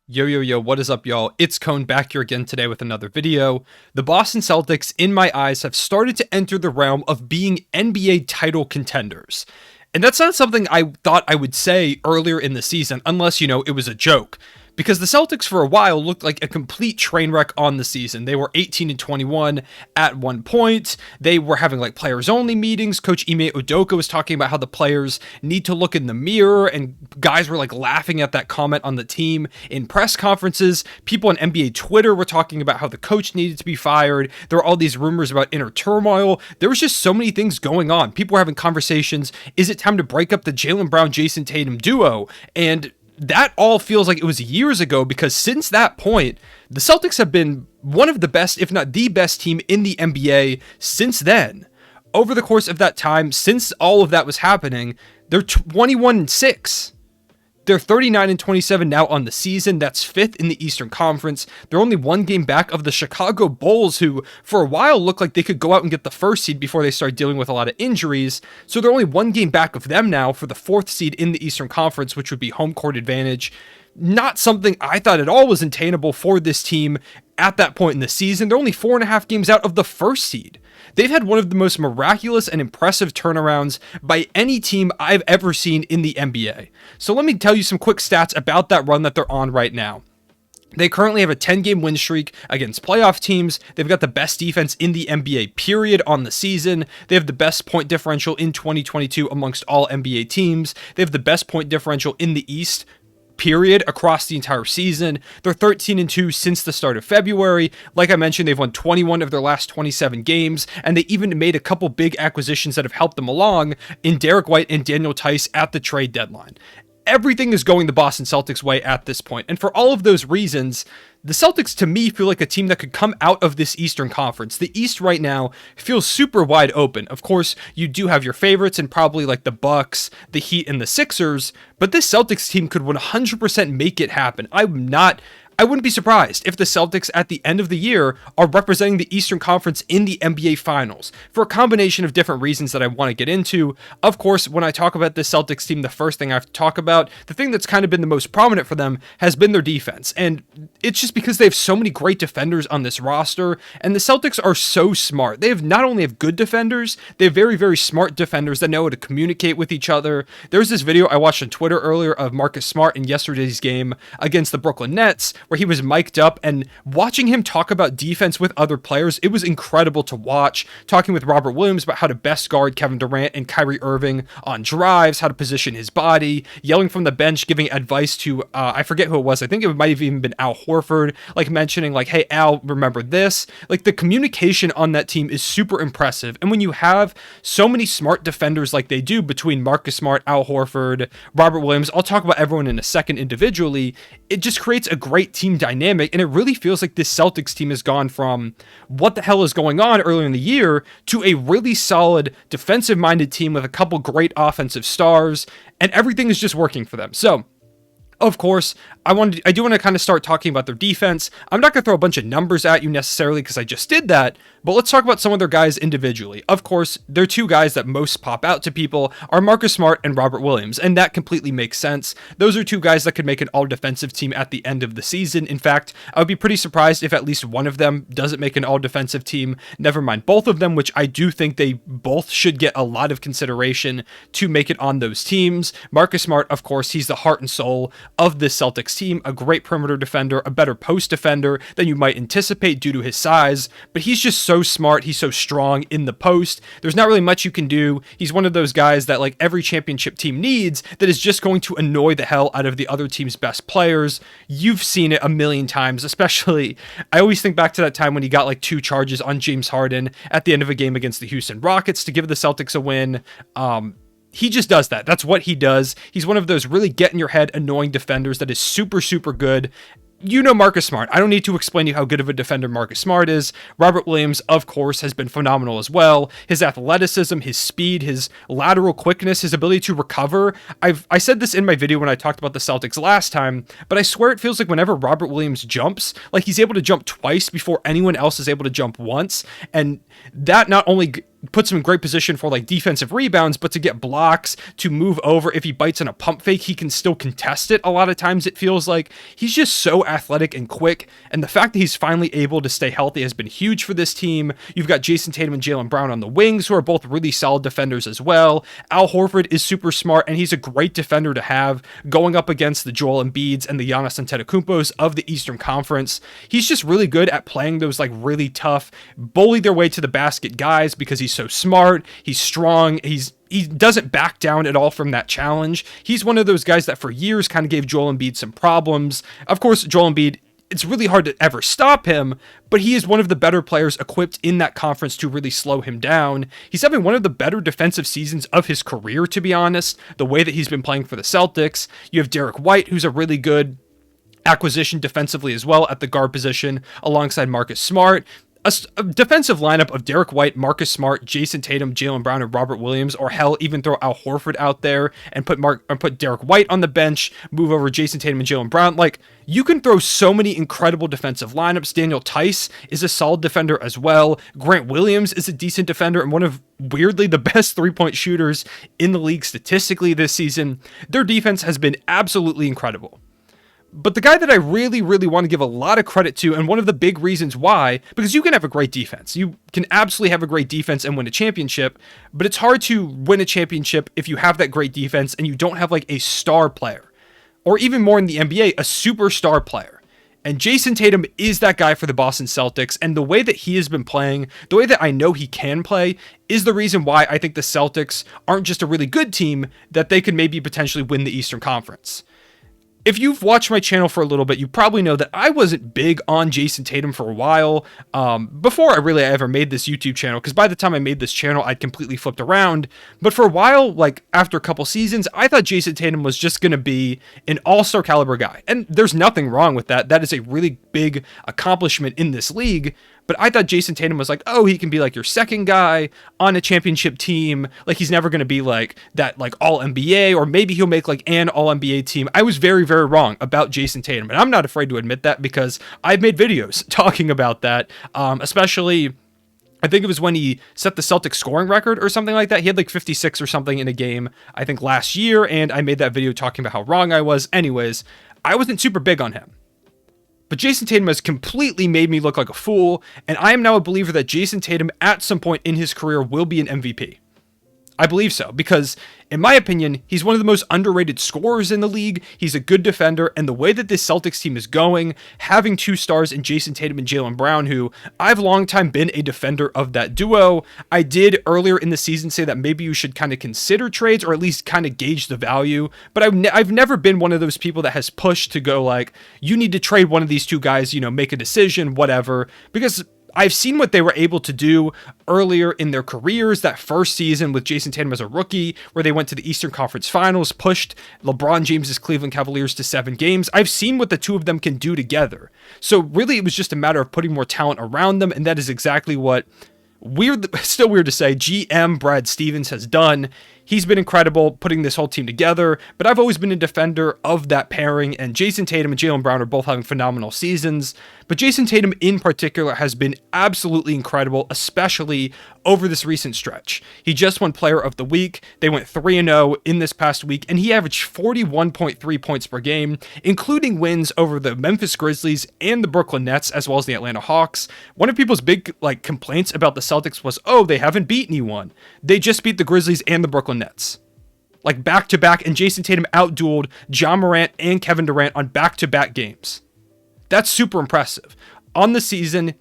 Yo, what is up, y'all? It's Cone back here again today with another video. The Boston Celtics, in my eyes, have started to enter the realm of being NBA title contenders. And that's not something I thought I would say earlier in the season, unless, it was a joke. Because the Celtics for a while looked like a complete train wreck on the season. They were 18-21 at one point. They were having players only meetings. Coach Ime Udoka was talking about how the players need to look in the mirror, and guys were laughing at that comment on the team in press conferences. People on NBA Twitter were talking about how the coach needed to be fired. There were all these rumors about inner turmoil. There was just so many things going on. People were having conversations. Is it time to break up the Jaylen Brown, Jayson Tatum duo? And that all feels like it was years ago, because since that point, the Celtics have been one of the best, if not the best team in the NBA since then. Over the course of that time, since all of that was happening, they're 21-6. They're 39-27 now on the season. That's fifth in the Eastern Conference. They're only one game back of the Chicago Bulls, who for a while looked like they could go out and get the first seed before they started dealing with a lot of injuries. So they're only one game back of them now for the fourth seed in the Eastern Conference, which would be home court advantage. Not something I thought at all was attainable for this team at that point in the season. They're only 4.5 games out of the first seed. They've had one of the most miraculous and impressive turnarounds by any team I've ever seen in the NBA. So let me tell you some quick stats about that run that they're on right now. They currently have a 10-game win streak against playoff teams. They've got the best defense in the NBA, period, on the season. They have the best point differential in 2022 amongst all NBA teams. They have the best point differential in the East, period, across the entire season. They're 13-2 since the start of February. Like I mentioned, they've won 21 of their last 27 games, and they even made a couple big acquisitions that have helped them along in Derek White and Daniel Tice at the trade deadline. Everything is going the Boston Celtics way at this point, and for all of those reasons, the Celtics, to me, feel like a team that could come out of this Eastern Conference. The East right now feels super wide open. Of course, you do have your favorites and probably the Bucks, the Heat, and the Sixers, but this Celtics team could 100% make it happen. I wouldn't be surprised if the Celtics at the end of the year are representing the Eastern Conference in the NBA Finals for a combination of different reasons that I want to get into. Of course, when I talk about this Celtics team, the first thing I have to talk about, the thing that's kind of been the most prominent for them, has been their defense. And it's just because they have so many great defenders on this roster, and the Celtics are so smart. They have not only have good defenders, they have very, very smart defenders that know how to communicate with each other. There's this video I watched on Twitter earlier of Marcus Smart in yesterday's game against the Brooklyn Nets, where he was mic'd up, and watching him talk about defense with other players, it was incredible to watch. Talking with Robert Williams about how to best guard Kevin Durant and Kyrie Irving on drives, how to position his body, yelling from the bench, giving advice to, I forget who it was. I think it might have even been Al Horford, mentioning hey, Al, remember this. The communication on that team is super impressive. And when you have so many smart defenders like they do between Marcus Smart, Al Horford, Robert Williams, I'll talk about everyone in a second individually, it just creates a great team dynamic, and it really feels like this Celtics team has gone from what the hell is going on earlier in the year to a really solid defensive-minded team with a couple great offensive stars, and everything is just working for them. So, of course, I do want to kind of start talking about their defense. I'm not going to throw a bunch of numbers at you necessarily because I just did that, but let's talk about some of their guys individually. Of course, their two guys that most pop out to people are Marcus Smart and Robert Williams, and that completely makes sense. Those are two guys that could make an all-defensive team at the end of the season. In fact, I would be pretty surprised if at least one of them doesn't make an all-defensive team, never mind both of them, which I do think they both should get a lot of consideration to make it on those teams. Marcus Smart, of course, he's the heart and soul of this Celtics team, a great perimeter defender, a better post defender than you might anticipate due to his size, but he's just so smart, he's so strong in the post. There's not really much you can do. He's one of those guys that every championship team needs, that is just going to annoy the hell out of the other team's best players. You've seen it a million times, especially, I always think back to that time when he got 2 charges on James Harden at the end of a game against the Houston Rockets to give the Celtics a win. He just does that. That's what he does. He's one of those really get in your head, annoying defenders that is super, super good. You know Marcus Smart. I don't need to explain to you how good of a defender Marcus Smart is. Robert Williams, of course, has been phenomenal as well. His athleticism, his speed, his lateral quickness, his ability to recover. I said this in my video when I talked about the Celtics last time, but I swear it feels like whenever Robert Williams jumps, he's able to jump twice before anyone else is able to jump once. And that not only puts him in great position for like defensive rebounds, but to get blocks, to move over, if he bites on a pump fake, he can still contest it. A lot of times it feels like he's just so athletic and quick, and the fact that he's finally able to stay healthy has been huge for this team. You've got Jayson Tatum and Jaylen Brown on the wings, who are both really solid defenders as well. Al Horford is super smart, and he's a great defender to have going up against the Joel Embiids and the Giannis Antetokounmpos of the Eastern Conference. He's just really good at playing those like really tough, bully their way to the basket guys because he's so smart, he's strong, he doesn't back down at all from that challenge. He's one of those guys that for years kind of gave Joel Embiid some problems. Of course, Joel Embiid, it's really hard to ever stop him, but he is one of the better players equipped in that conference to really slow him down. He's having one of the better defensive seasons of his career, to be honest, the way that he's been playing for the Celtics. You have Derek White, who's a really good acquisition defensively as well at the guard position, alongside Marcus Smart. A defensive lineup of Derek White, Marcus Smart, Jayson Tatum, Jaylen Brown, and Robert Williams, or hell, even throw Al Horford out there and put Derek White on the bench, move over Jayson Tatum and Jaylen Brown. Like, you can throw so many incredible defensive lineups. Daniel Tice is a solid defender as well. Grant Williams is a decent defender and one of, weirdly, the best three-point shooters in the league statistically this season. Their defense has been absolutely incredible. But the guy that I really, really want to give a lot of credit to, and one of the big reasons why, because you can have a great defense. You can absolutely have a great defense and win a championship, but it's hard to win a championship if you have that great defense and you don't have like a star player, or even more in the NBA, a superstar player. And Jayson Tatum is that guy for the Boston Celtics, and the way that he has been playing, the way that I know he can play, is the reason why I think the Celtics aren't just a really good team, that they could maybe potentially win the Eastern Conference. If you've watched my channel for a little bit, you probably know that I wasn't big on Jayson Tatum for a while, before I ever made this YouTube channel, because by the time I made this channel, I'd completely flipped around. But for a while, like after a couple seasons, I thought Jayson Tatum was just going to be an all-star caliber guy. And there's nothing wrong with that. That is a really big accomplishment in this league. But I thought Jayson Tatum was like, oh, he can be like your second guy on a championship team. Like, he's never going to be like that, like all NBA, or maybe he'll make like an all NBA team. I was very, very wrong about Jayson Tatum. And I'm not afraid to admit that because I've made videos talking about that, especially I think it was when he set the Celtics scoring record or something like that. He had like 56 or something in a game, I think last year. And I made that video talking about how wrong I was. Anyways, I wasn't super big on him. But Jayson Tatum has completely made me look like a fool, and I am now a believer that Jayson Tatum at some point in his career will be an MVP. I believe so, because in my opinion, he's one of the most underrated scorers in the league. He's a good defender, and the way that this Celtics team is going, having two stars in Jayson Tatum and Jaylen Brown, who I've long time been a defender of that duo. I did earlier in the season say that maybe you should kind of consider trades, or at least kind of gauge the value, but I've never been one of those people that has pushed to go like, you need to trade one of these two guys, make a decision, whatever, because I've seen what they were able to do earlier in their careers. That first season with Jayson Tatum as a rookie, where they went to the Eastern Conference Finals, pushed LeBron James's Cleveland Cavaliers to 7 games. I've seen what the two of them can do together. So really, it was just a matter of putting more talent around them, and that is exactly what, still weird to say, GM Brad Stevens has done. He's been incredible putting this whole team together, but I've always been a defender of that pairing, and Jayson Tatum and Jaylen Brown are both having phenomenal seasons. But Jayson Tatum in particular has been absolutely incredible, especially over this recent stretch. He just won Player of the Week. They went 3-0 in this past week, and he averaged 41.3 points per game, including wins over the Memphis Grizzlies and the Brooklyn Nets, as well as the Atlanta Hawks. One of people's big complaints about the Celtics was, oh, they haven't beat anyone. They just beat the Grizzlies and the Brooklyn Nets. Like back-to-back, and Jayson Tatum outdueled John Morant and Kevin Durant on back-to-back games. That's super impressive. On the season,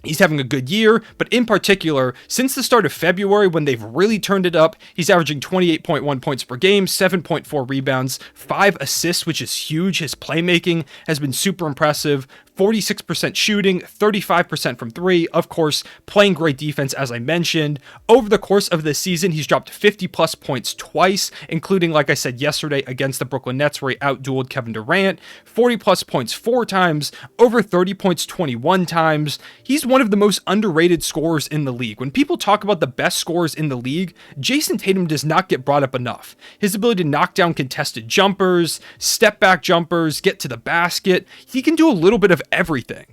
he's having a good year, but in particular, since the start of February, when they've really turned it up, he's averaging 28.1 points per game, 7.4 rebounds, 5 assists, which is huge. His playmaking has been super impressive. 46% shooting, 35% from 3, of course, playing great defense, as I mentioned. Over the course of the season, he's dropped 50-plus points twice, including, like I said yesterday, against the Brooklyn Nets, where he outdueled Kevin Durant, 40-plus points 4 times, over 30 points 21 times. He's one of the most underrated scorers in the league. When people talk about the best scorers in the league, Jayson Tatum does not get brought up enough. His ability to knock down contested jumpers, step-back jumpers, get to the basket, he can do a little bit of everything.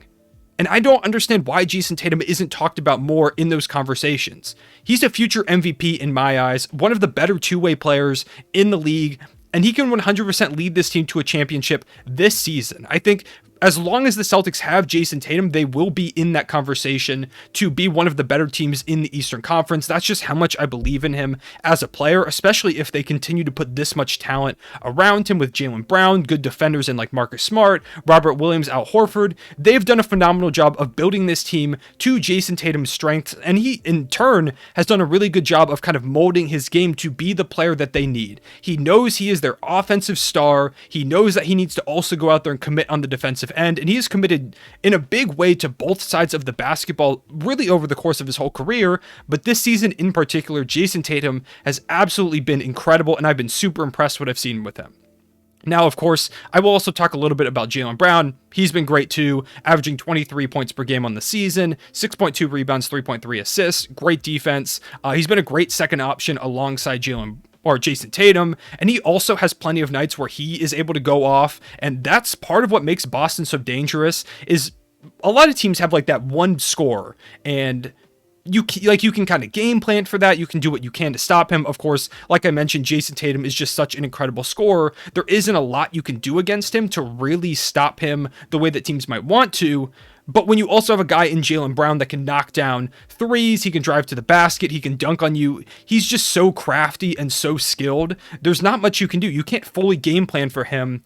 And I don't understand why Jayson Tatum isn't talked about more in those conversations. He's a future MVP in my eyes, one of the better two-way players in the league, and he can 100% lead this team to a championship this season. I think as long as the Celtics have Jayson Tatum, they will be in that conversation to be one of the better teams in the Eastern Conference. That's just how much I believe in him as a player, especially if they continue to put this much talent around him with Jaylen Brown, good defenders in like Marcus Smart, Robert Williams, Al Horford. They've done a phenomenal job of building this team to Jayson Tatum's strengths, and he, in turn, has done a really good job of kind of molding his game to be the player that they need. He knows he is their offensive star. He knows that he needs to also go out there and commit on the defensive end, and he is committed in a big way to both sides of the basketball really over the course of his whole career, but this season in particular, Jayson Tatum has absolutely been incredible, and I've been super impressed what I've seen with him. Now, of course, I will also talk a little bit about Jaylen Brown. He's been great too, averaging 23 points per game on the season, 6.2 rebounds, 3.3 assists, great defense. He's been a great second option alongside Jayson Tatum, and he also has plenty of nights where he is able to go off, and that's part of what makes Boston so dangerous. Is a lot of teams have like that one scorer, and you can kind of game plan for that. You can do what you can to stop him. Of course, like I mentioned, Jayson Tatum is just such an incredible scorer. There isn't a lot you can do against him to really stop him the way that teams might want to. But when you also have a guy in Jaylen Brown that can knock down threes, he can drive to the basket, he can dunk on you. He's just so crafty and so skilled. There's not much you can do. You can't fully game plan for him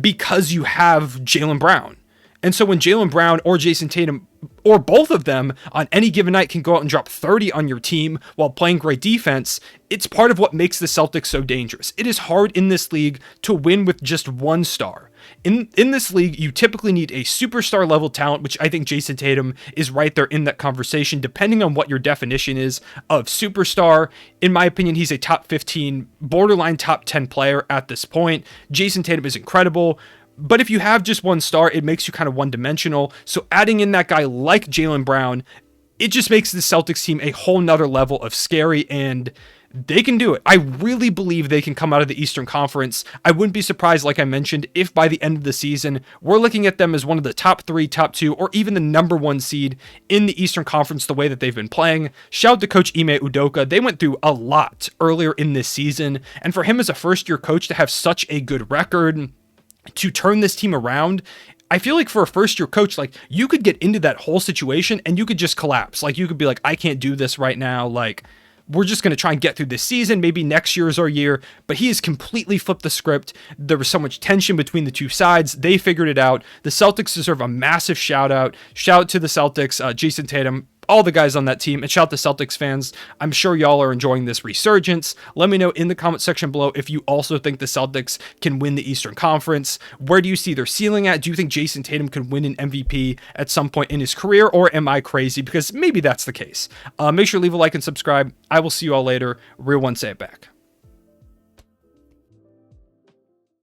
because you have Jaylen Brown. And so when Jaylen Brown or Jayson Tatum or both of them on any given night can go out and drop 30 on your team while playing great defense, it's part of what makes the Celtics so dangerous. It is hard in this league to win with just one star. In this league, you typically need a superstar level talent, which I think Jayson Tatum is right there in that conversation, depending on what your definition is of superstar. In my opinion, he's a top 15, borderline top 10 player at this point. Jayson Tatum is incredible. But if you have just one star, it makes you kind of one-dimensional. So adding in that guy like Jaylen Brown, it just makes the Celtics team a whole nother level of scary, and they can do it. I really believe they can come out of the Eastern Conference. I wouldn't be surprised, like I mentioned, if by the end of the season, we're looking at them as one of the top 3, top 2, or even the number 1 seed in the Eastern Conference the way that they've been playing. Shout out to Coach Ime Udoka. They went through a lot earlier in this season, and for him as a first-year coach to have such a good record, to turn this team around, I feel like for a first-year coach, like, you could get into that whole situation and you could just collapse. Like, you could be like, I can't do this right now. Like, we're just going to try and get through this season. Maybe next year is our year. But he has completely flipped the script. There was so much tension between the two sides. They figured it out. The Celtics deserve a massive shout out. Shout out to the Celtics, Jayson Tatum, all the guys on that team, and shout out to Celtics fans. I'm sure y'all are enjoying this resurgence. Let me know in the comment section below if you also think the Celtics can win the Eastern Conference. Where do you see their ceiling at? Do you think Jayson Tatum can win an MVP at some point in his career, or am I crazy? Because maybe that's the case. Make sure to leave a like and subscribe. I will see you all later. Real one, say it back.